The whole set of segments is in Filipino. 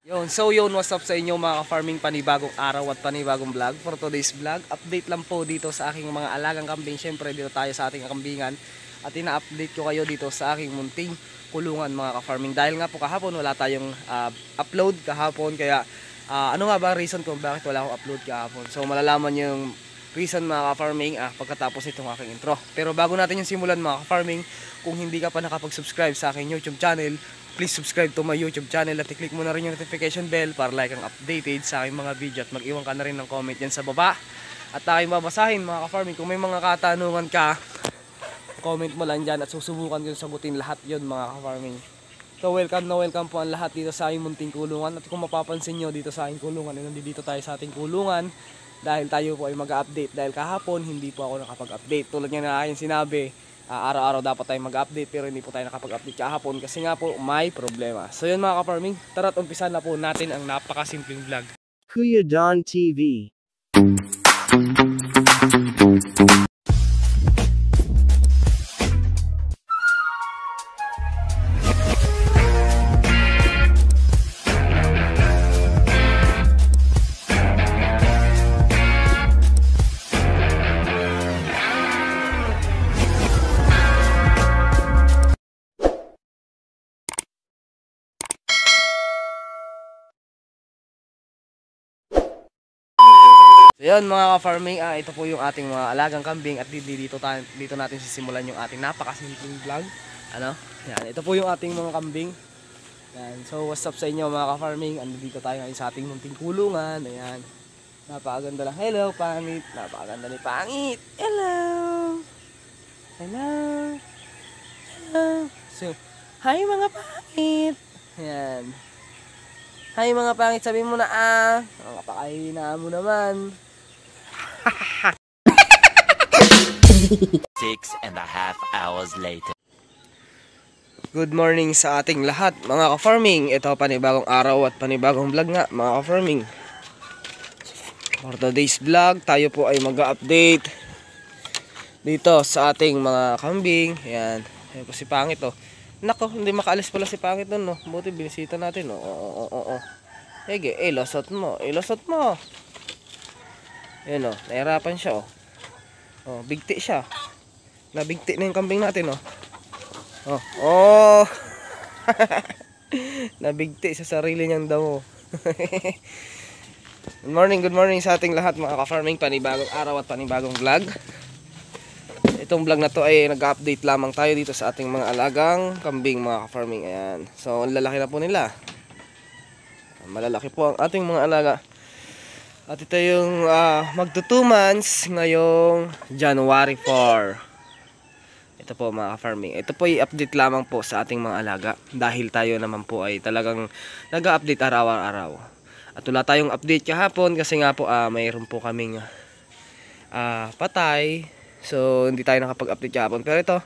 Yun, what's up sa inyo mga ka-farming, panibagong araw at panibagong vlog. For today's vlog, update lang po dito sa aking mga alagang kambing. Syempre dito tayo sa ating kambingan at ina-update ko kayo dito sa aking munting kulungan mga ka-farming. Dahil nga po kahapon wala tayong upload kahapon, kaya ano nga ba ang reason kung bakit wala akong upload kahapon? So malalaman yung reason mga ka-farming pagkatapos itong aking intro. Pero bago natin yung simulan mga ka-farming, kung hindi ka pa nakapag-subscribe sa aking YouTube channel, please subscribe to my YouTube channel at i-click mo na rin yung notification bell para like ang updated sa aking mga video at mag-iwan ka na rin ng comment yan sa baba at aking babasahin mga ka-farming. Kung may mga katanungan ka, comment mo lang dyan at susubukan ko sagutin lahat yun mga ka-farming. So welcome po ang lahat dito sa aking munting kulungan. At kung mapapansin nyo dito sa aking kulungan, nandito tayo sa ating kulungan dahil tayo po ay mag-update. Dahil kahapon hindi po ako nakapag-update. Tulad nga na aking sinabi, araw-araw dapat tayo mag-update pero hindi po tayo nakapag-update kahapon kasi nga po may problema. So yun mga ka-farming, tara't umpisa na po natin ang napakasimpleng vlog. Kuya Don TV. So yun mga ka-farming, ito po yung ating mga alagang kambing at dito natin sisimulan yung ating napakasimpleng vlog. Yan, ito po yung ating mga kambing. Yan. So what's up sa inyo mga ka-farming, andito tayo ngayon sa ating munting kulungan. Ayan, napakaganda lang. Hello Pangit, napakaganda ni Pangit. Hello. So, hi mga Pangit. Ayan. Hi mga Pangit, sabihin mo na napakahina mo naman. 6.5 hours later. Good morning sa ating lahat mga ka-farming. Ito panibagong araw at panibagong vlog nga mga ka-farming. For today's vlog, tayo po ay mag-update dito sa ating mga kambing. Ayan, ayan po si Pangit Nako, hindi makaalis pala si Pangit dun Buti binisita natin Ege, ilusot mo. Ayan nahirapan siya bigti siya. Nabigti na yung kambing natin nabigti sa sarili niyang damo. Good morning sa ating lahat mga ka-farming, panibagong araw at panibagong vlog. Itong vlog na to ay nag-update lamang tayo dito sa ating mga alagang kambing mga ka-farming. Ayan, so lalaki na po nila, malalaki po ang ating mga alaga. At ito yung magto 2 months ngayong January 4. Ito po mga ka-farming. Ito po yung update lamang po sa ating mga alaga. Dahil tayo naman po ay talagang nag-update araw-araw. At wala tayong update kahapon kasi nga po mayroon po kaming patay. So hindi tayo nakapag-update kahapon. Pero ito,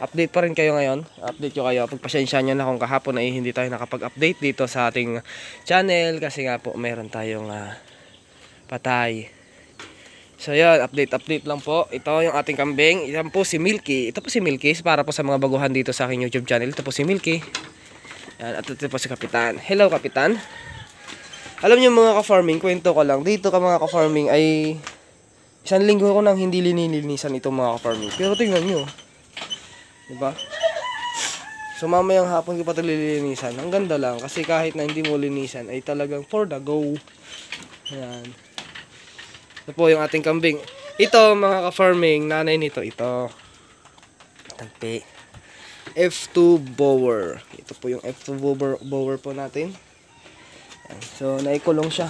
update pa rin kayo ngayon. Update ko kayo. Pagpasensya nyo na kung kahapon ay hindi tayo nakapag-update dito sa ating channel. Kasi nga po mayroon tayong patay. So yun, update lang po. Ito yung ating kambing. Ito po si Milky. Ito po si Milky para po sa mga baguhan dito sa aking YouTube channel. Ito po si Milky. Yan, at ito po si Kapitan. Hello Kapitan. Alam niyo mga ka-farming, kwento ko lang. Dito ka mga ka-farming ay 1 linggo ko nang hindi linilinisan itong mga ka-farming. Pero tingnan nyo, diba? So mamayang hapon ko pa ito lilinisan. Ang ganda lang kasi kahit na hindi mo linisan ay talagang for the go. Ayan. Ito po yung ating kambing. Ito mga ka-farming, nanay nito ito. Tagpi. F2 Bower. Ito po yung F2 Bower po natin. Ayan. So naikulong siya.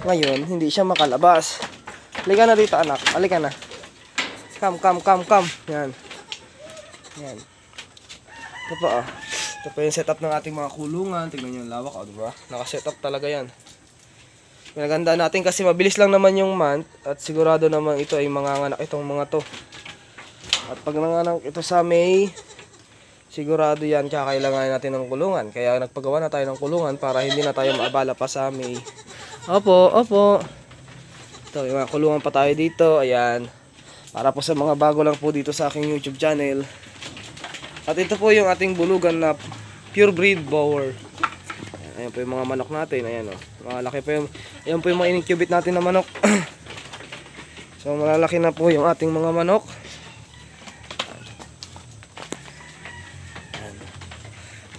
Ngayon, hindi siya makalabas. Halika na dito anak. Halika na. Come. Yan. Yan. Ito po Ito po yung setup ng ating mga kulungan. Tingnan nyo yung lawak diba? Naka-setup talaga yan. Pinaganda natin kasi mabilis lang naman yung month. At sigurado naman ito ay manganganak itong mga to. At pag nanganak ito sa May, sigurado yan kakailangan natin ng kulungan. Kaya nagpagawa na tayo ng kulungan para hindi na tayo maabala pa sa May. Opo. Ito, yung mga kulungan pa tayo dito. Ayan. Para po sa mga bago lang po dito sa aking YouTube channel. At ito po yung ating bulugan na pure breed bower. Ayan po yung mga manok natin. Ayan o. Malaki po yung, ayan po yung mga in-incubate natin na manok. So malalaki na po yung ating mga manok.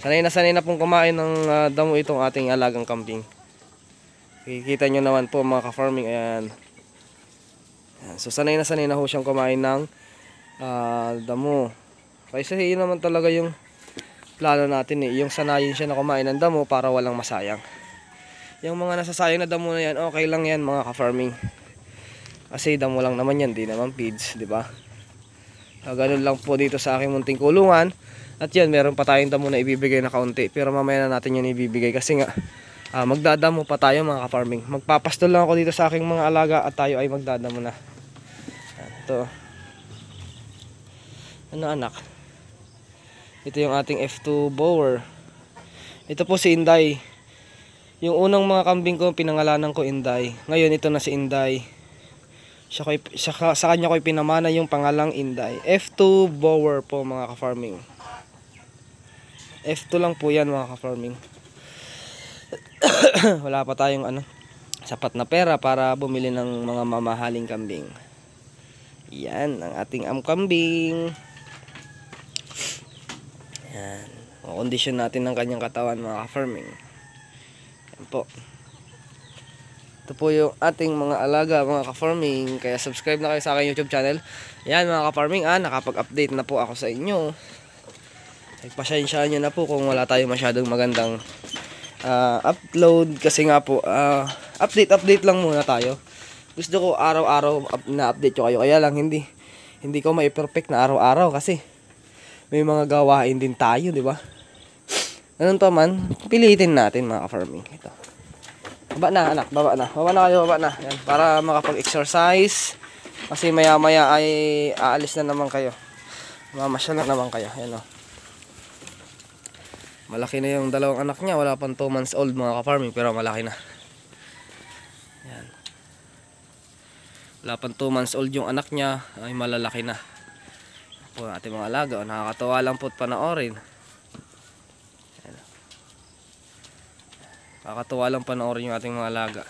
Ayan. Sanay na pong kumain ng damo itong ating alagang kambing. Kikita nyo naman po mga ka-farming. Ayan. Ayan. So sanay na ho siyang kumain ng damo. Kasi yun naman talaga yung plano natin eh. Yung sanayin siya na kumain ng damo para walang masayang. Yung mga nasasayang na damo na yan, okay lang yan mga ka-farming. Kasi damo lang naman yan, di naman feeds, di ba? Ganun lang po dito sa aking munting kulungan. At yan, meron pa tayong damo na ibibigay na kaunti. Pero mamaya na natin yan ibibigay kasi nga magdadamo pa tayo mga ka-farming. Magpapastol lang ako dito sa aking mga alaga at tayo ay magdadamo na. Ito. Ano anak? Ito yung ating F2 bower. Ito po si Inday. Yung unang mga kambing ko, pinangalanan ko Inday. Ngayon ito na si Inday. Sa kanya ko pinamana yung pangalang Inday. F2 bower po mga ka-farming. F2 lang po yan mga ka-farming. Wala pa tayong sapat na pera para bumili ng mga mamahaling kambing. Yan ang ating kambing. Yan. Kondisyon natin ng kanyang katawan mga ka-farming. Yan po. Ito po yung ating mga alaga mga ka-farming. Kaya subscribe na kayo sa aking YouTube channel. Yan mga ka-farming, nakapag-update na po ako sa inyo. Pagpasensyaan nyo na po kung wala tayong masyadong magandang upload. Kasi nga po, update lang muna tayo. Gusto ko araw-araw na update ko kayo. Kaya lang hindi ko mai-perfect na araw-araw kasi may mga gawain din tayo, di ba? Ganun pa man, pilitin natin mga ka-farming. Ito. Baba na anak, baba na. Baba na kayo, baba na. Yan, para makapag-exercise. Kasi maya-maya ay aalis na naman kayo. Mamasyal na naman kayo. Yan o. Malaki na yung dalawang anak niya. Wala pang 2 months old mga ka-farming, pero malaki na. Yan. Wala pang 2 months old yung anak niya, ay malalaki na. Po ating mga alaga, nakakatawa lang po't panoorin. Nakakatawa lang panoorin yung ating mga alaga.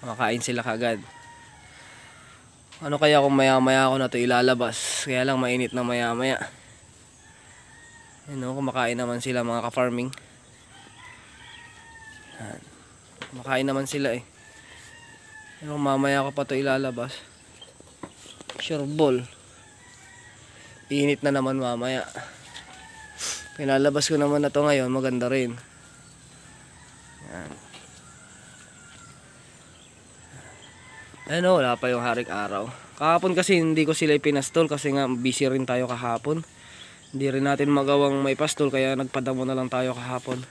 Makakain sila kagad. Ano kaya kung maya-maya ako na ito ilalabas? Kaya lang mainit na maya-maya. Kumakain naman sila mga ka-farming. Kumakain naman sila eh. Pero mamaya ko pa ito ilalabas. Sure ball. Init na naman mamaya. Pinalabas ko naman na ito ngayon, maganda rin. Yan. Wala pa yung haring araw. Kahapon kasi hindi ko sila ipinastol kasi nga busy rin tayo kahapon. Hindi rin natin magawang may pastol kaya nagpadamo na lang tayo kahapon.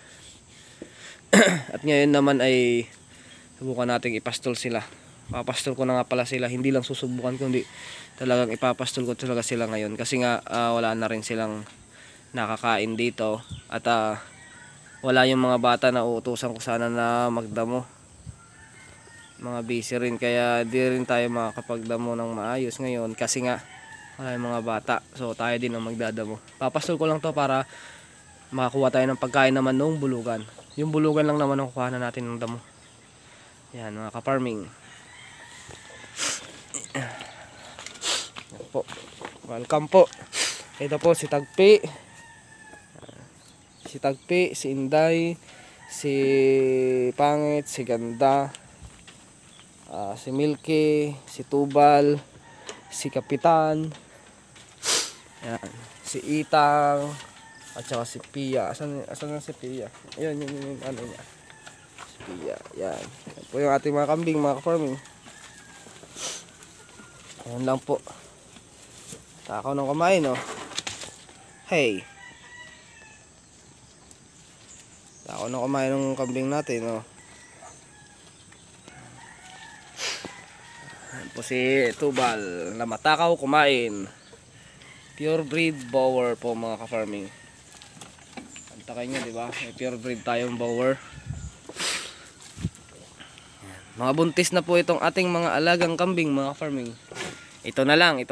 At ngayon naman ay subukan nating ipastol sila. Papastol ko na nga pala sila, hindi lang susubukan kundi talagang ipapastol ko talaga sila ngayon kasi nga wala na rin silang nakakain dito at wala yung mga bata na uutusan ko sana na magdamo. Mga busy rin kaya di rin tayo makakapagdamo ng maayos ngayon kasi nga wala yung mga bata. So tayo din ang magdadamo. Papastol ko lang to para makakuha tayo ng pagkain naman noong bulugan. Yung bulugan lang naman ang kukuha na natin ng damo. Yan mga ka-farming. Yan po. Welcome po. Ito po si Tagpi. Si Tagpi, si Inday, si Pangit, si Ganda, si Milky, si Tubal, si Kapitan, yan, si Itang, at saka si Pia. Asan na si Pia? Ayan, yung ano niya. Si Pia, yan. Yan po yung ating mga kambing, mga ka-farming. Ayan lang po. Takaw ng kumain, oh. Hey. Takaw ng kumain ng kambing natin, oh. Ayan po si Tubal na matakaw kumain. Pure breed bower po mga ka-farming. Antakay nyo, diba? May pure breed tayong bower. Mga buntis na po itong ating mga alagang kambing mga ka-farming. Ito na lang.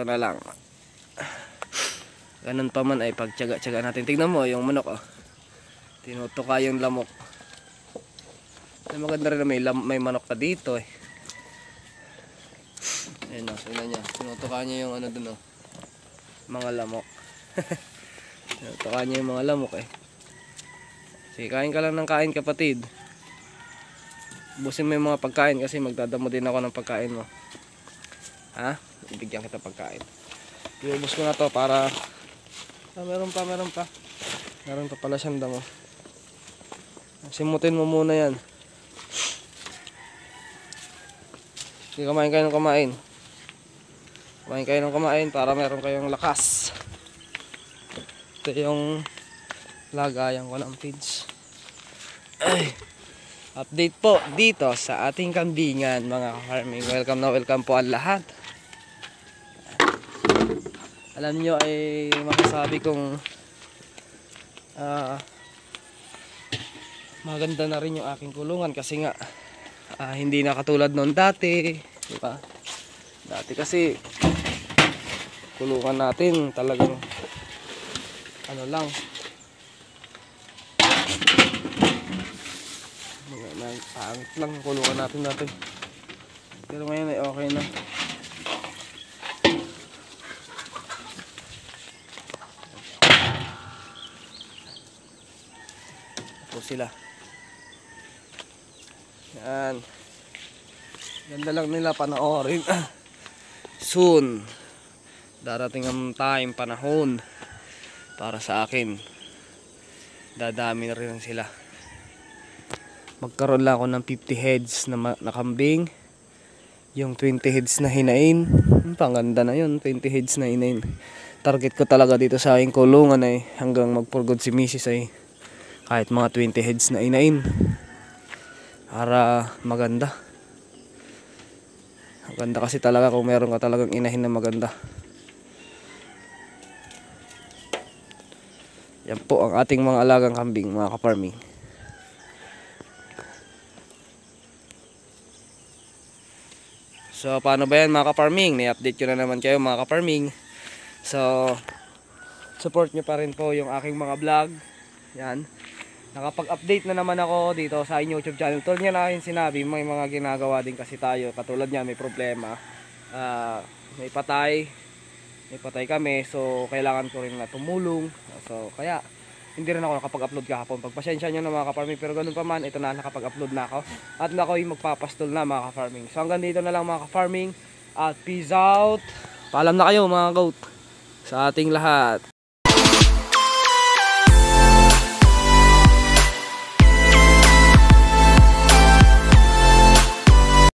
Ganun pa man ay pagtyaga-tyaga natin. Tignan mo yung manok, oh. Tinutuka yung lamok. Ay, maganda rin na may manok pa dito eh. Ayun o, tingnan niya. Tinutukan niya yung ano dun o. Mga lamok. Tinutukan niya yung mga lamok eh. Sige, kain ka lang ng kain kapatid. Ubusin mo yung mga pagkain kasi magdadamo din ako ng pagkain mo. Ha? Ibigyan kita pagkain. Iubos ko na to para... Ah, meron pa. Meron pa pala siyang damo. Simutin mo muna yan. Sige, kumain kayo ng kumain. Kumain kayo ng kumain para meron kayong lakas. Ito yung lagayan ko ng feeds. Ay. Update po dito sa ating kambingan mga ka-farming. Welcome po ang lahat. Alam nyo ay masasabi kong maganda na rin yung aking kulungan kasi nga hindi na katulad noon dati, di ba? Dati kasi kulungan natin talagang ano lang, pangit lang yung kulungan natin dati. Pero ngayon ay okay na. Ito sila. Yan. Ganda lang nila panoorin. Soon darating ang time, panahon para sa akin. Dadami na rin sila. Magkaroon lang ako ng 50 heads na kambing. Yung 20 heads na hinain. Panganda na yun, 20 heads na hinain. Target ko talaga dito sa aking kulungan ay hanggang magpurgod si Mrs. ay kahit mga 20 heads na hinain. Para maganda. Maganda kasi talaga kung meron ka talagang inahin na maganda. Yan po ang ating mga alagang kambing, mga ka-farming. So paano ba yan mga ka-farming? Ni-update ko na naman kayo mga ka-farming. So support nyo pa rin po yung aking mga vlog. Yan. Nakapag-update na naman ako dito sa aking YouTube channel. Tulad nga na aking sinabi, may mga ginagawa din kasi tayo. Katulad niya, may problema. May patay kami. So kailangan ko rin na tumulong. So kaya hindi rin ako nakapag-upload kahapon. Pagpasensya nyo na mga ka-farming. Pero ganun pa man, ito na, nakapag-upload na ako. At ako'y magpapastol na mga ka-farming. So hanggang dito na lang mga ka-farming. At peace out. Paalam na kayo mga goat sa ating lahat.